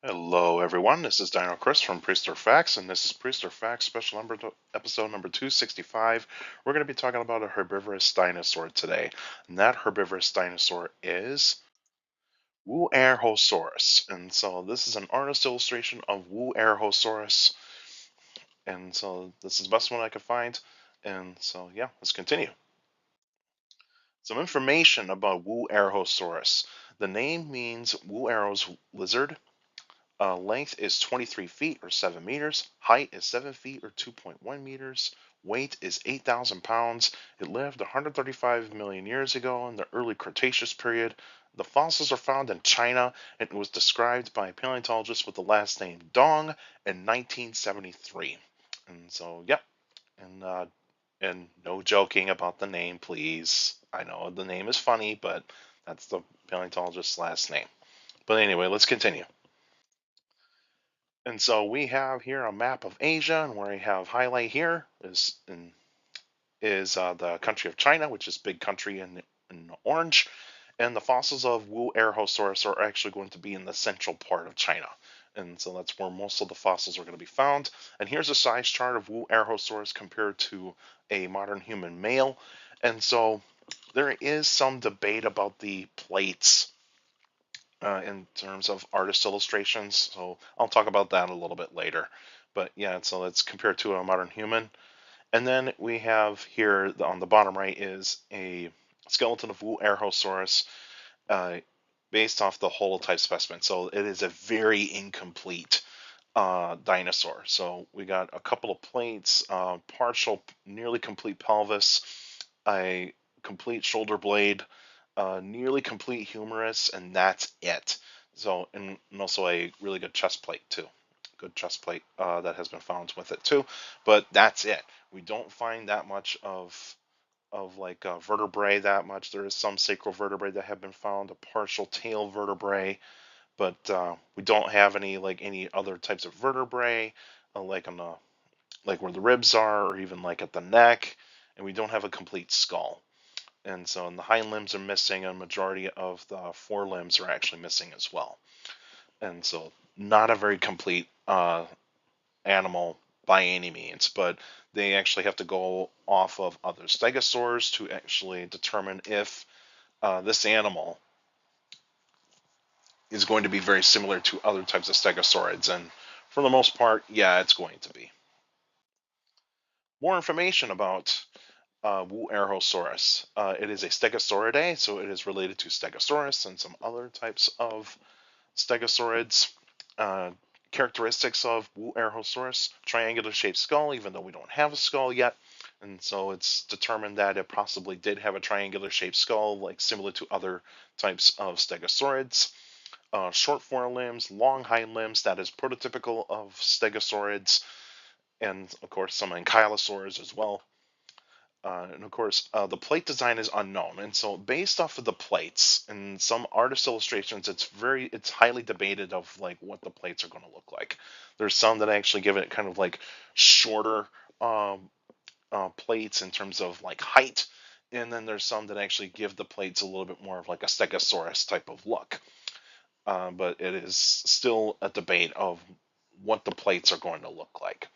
Hello, everyone. This is Dino Chris from Prehistoric Facts, and this is Prehistoric Facts episode number 265. We're going to be talking about a herbivorous dinosaur today, and that herbivorous dinosaur is Wuerhosaurus. And so this is an artist illustration of Wuerhosaurus, and so this is the best one I could find. And so yeah, let's continue. Some information about Wuerhosaurus. The name means Wuerho's lizard. Length is 23 feet or 7 meters. Height is 7 feet or 2.1 meters. Weight is 8,000 pounds. It lived 135 million years ago in the early Cretaceous period. The fossils are found in China and it was described by a paleontologist with the last name Dong in 1973. And so, yep. And no joking about the name, please. I know the name is funny, but that's the paleontologist's last name. But anyway, let's continue. And so we have here a map of Asia, and where we have highlight here is the country of China, which is big country in orange, and the fossils of Wuerhosaurus are actually going to be in the central part of China. And so that's where most of the fossils are going to be found. And here's a size chart of Wuerhosaurus compared to a modern human male. And so there is some debate about the plates in terms of artist illustrations. So I'll talk about that a little bit later. But yeah, so it's compared to a modern human. And then we have here on the bottom right is a skeleton of Wuerhosaurus based off the holotype specimen. So it is a very incomplete dinosaur. So we got a couple of plates, partial, nearly complete pelvis, a complete shoulder blade, nearly complete humerus, and that's it. So, and also a really good chest plate too. Good chest plate that has been found with it too, but that's it. We don't find that much of like vertebrae that much. There is some sacral vertebrae that have been found, a partial tail vertebrae, but we don't have any other types of vertebrae, like on the like where the ribs are, or even like at the neck, and we don't have a complete skull. And so and the hind limbs are missing, and a majority of the forelimbs are actually missing as well. And so not a very complete animal by any means, but they actually have to go off of other stegosaurs to actually determine if this animal is going to be very similar to other types of stegosaurids. And for the most part, yeah, it's going to be. More information about Wuerhosaurus. It is a stegosauridae, so it is related to Stegosaurus and some other types of stegosaurids. Uh, Characteristics of Wuerhosaurus: triangular shaped skull, even though we don't have a skull yet. And so it's determined that it possibly did have a triangular shaped skull, like similar to other types of stegosaurids. Short forelimbs, long hind limbs, that is prototypical of stegosaurids, and of course some ankylosaurs as well. And of course, the plate design is unknown, and so based off of the plates and some artist illustrations, it's highly debated of like what the plates are going to look like. There's some that actually give it kind of like shorter plates in terms of like height, and then there's some that actually give the plates a little bit more of like a Stegosaurus type of look. But it is still a debate of what the plates are going to look like.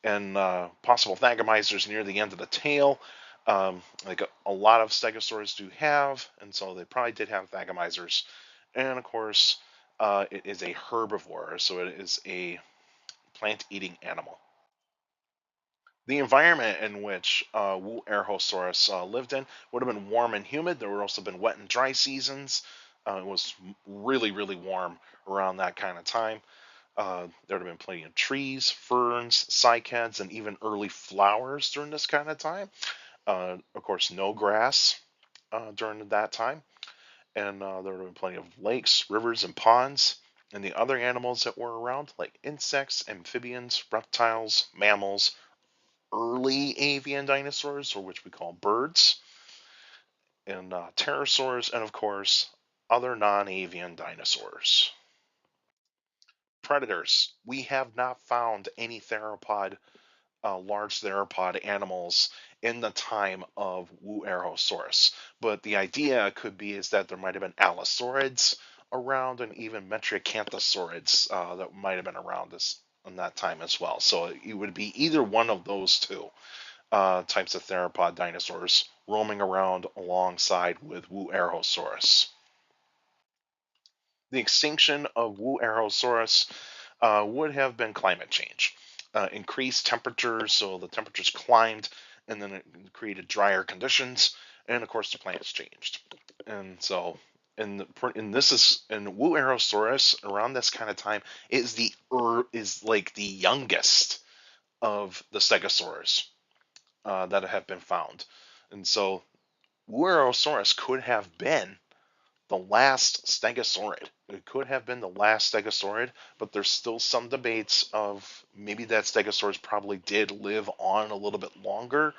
And possible thagomisers near the end of the tail, like a lot of stegosaurs do have, and so they probably did have thagomisers. And of course, it is a herbivore, so it is a plant-eating animal. The environment in which Wuerhosaurus lived in would have been warm and humid. There would also been wet and dry seasons. It was really, really warm around that kind of time. There would have been plenty of trees, ferns, cycads, and even early flowers during this kind of time. Of course, no grass during that time. And there would have been plenty of lakes, rivers, and ponds. And the other animals that were around, like insects, amphibians, reptiles, mammals, early avian dinosaurs, or which we call birds, and pterosaurs, and of course, other non avian dinosaurs. Predators. We have not found any large theropod animals in the time of Wuerhosaurus. But the idea could be is that there might have been allosaurids around, and even Metriacanthosaurids that might have been around this in that time as well. So it would be either one of those two types of theropod dinosaurs roaming around alongside with Wuerhosaurus. The extinction of Wuerhosaurus would have been climate change. Increased temperatures, so the temperatures climbed, and then it created drier conditions, and of course the plants changed. And so, and this is and Wuerhosaurus around this kind of time is like the youngest of the stegosaurs that have been found, and so Wuerhosaurus could have been the last stegosaurid. It could have been the last stegosaurid, but there's still some debates of maybe that stegosaurus probably did live on a little bit longer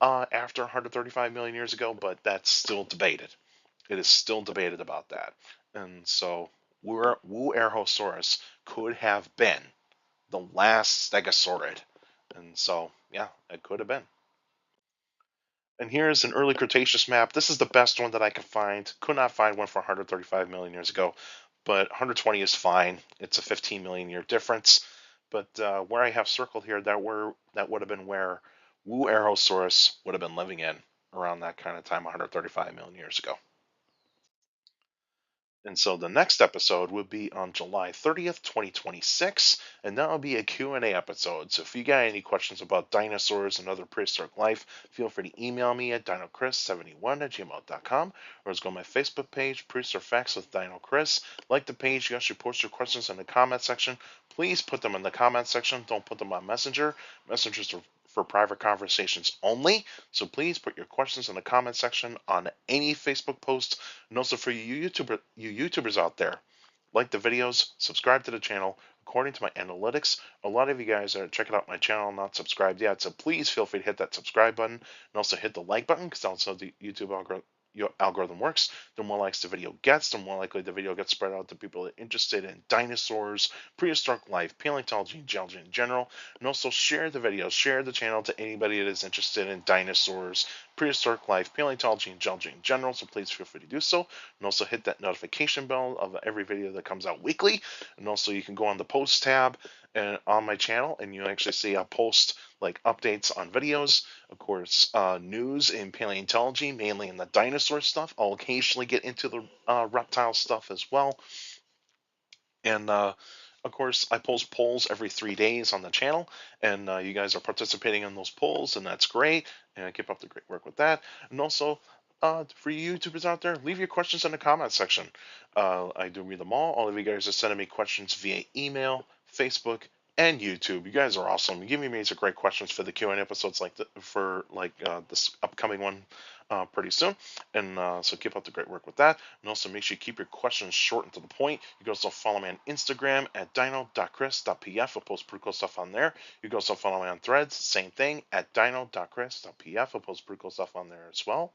after 135 million years ago, but that's still debated. It is still debated about that. And so Wuerhosaurus could have been the last stegosaurid. And so, yeah, it could have been. And here's an early Cretaceous map. This is the best one that I could find. Could not find one for 135 million years ago, but 120 is fine. It's a 15 million year difference. But where I have circled here, that would have been where Wuerhosaurus would have been living in around that kind of time, 135 million years ago. And so the next episode will be on July 30th, 2026, and that will be a Q&A episode. So if you got any questions about dinosaurs and other prehistoric life, feel free to email me at dinocris71@gmail.com, or just go to my Facebook page, Prehistoric Facts with Dino Chris. Like the page, you guys should post your questions in the comment section. Please put them in the comment section. Don't put them on Messenger. Messengers are for private conversations only. So please put your questions in the comment section on any Facebook post. And also for you YouTubers out there, like the videos, subscribe to the channel. According to my analytics, a lot of you guys are checking out my channel, not subscribed yet. So please feel free to hit that subscribe button and also hit the like button, because also the YouTube algorithm works. The more likes the video gets, the more likely the video gets spread out to people that are interested in dinosaurs, prehistoric life, paleontology, and geology in general. And also share the videos, share the channel to anybody that is interested in dinosaurs, prehistoric life, paleontology, and geology in general. So please feel free to do so. And also hit that notification bell of every video that comes out weekly. And also you can go on the post tab and on my channel, and you actually see I post like updates on videos, of course, news in paleontology, mainly in the dinosaur stuff. I'll occasionally get into the reptile stuff as well. And of course, I post polls every 3 days on the channel, and you guys are participating in those polls, and that's great. And I keep up the great work with that. And also, for you YouTubers out there, leave your questions in the comment section. I do read them all. All of you guys are sending me questions via email, Facebook, and YouTube. You guys are awesome. You give me some great questions for the Q&A episodes this upcoming one pretty soon. And so keep up the great work with that. And also make sure you keep your questions short and to the point. You can also follow me on Instagram at dino.chris.pf. I'll post pretty cool stuff on there. You can also follow me on Threads, same thing, at dino.chris.pf. I'll post pretty cool stuff on there as well.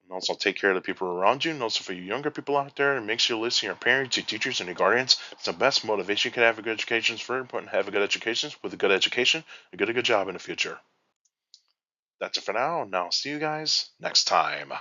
And also take care of the people around you. And also for you younger people out there, make sure you listen to your parents, your teachers, and your guardians. It's the best motivation you can have. A good education is very important. Have a good education. With a good education, you get a good job in the future. That's it for now. Now, see you guys next time.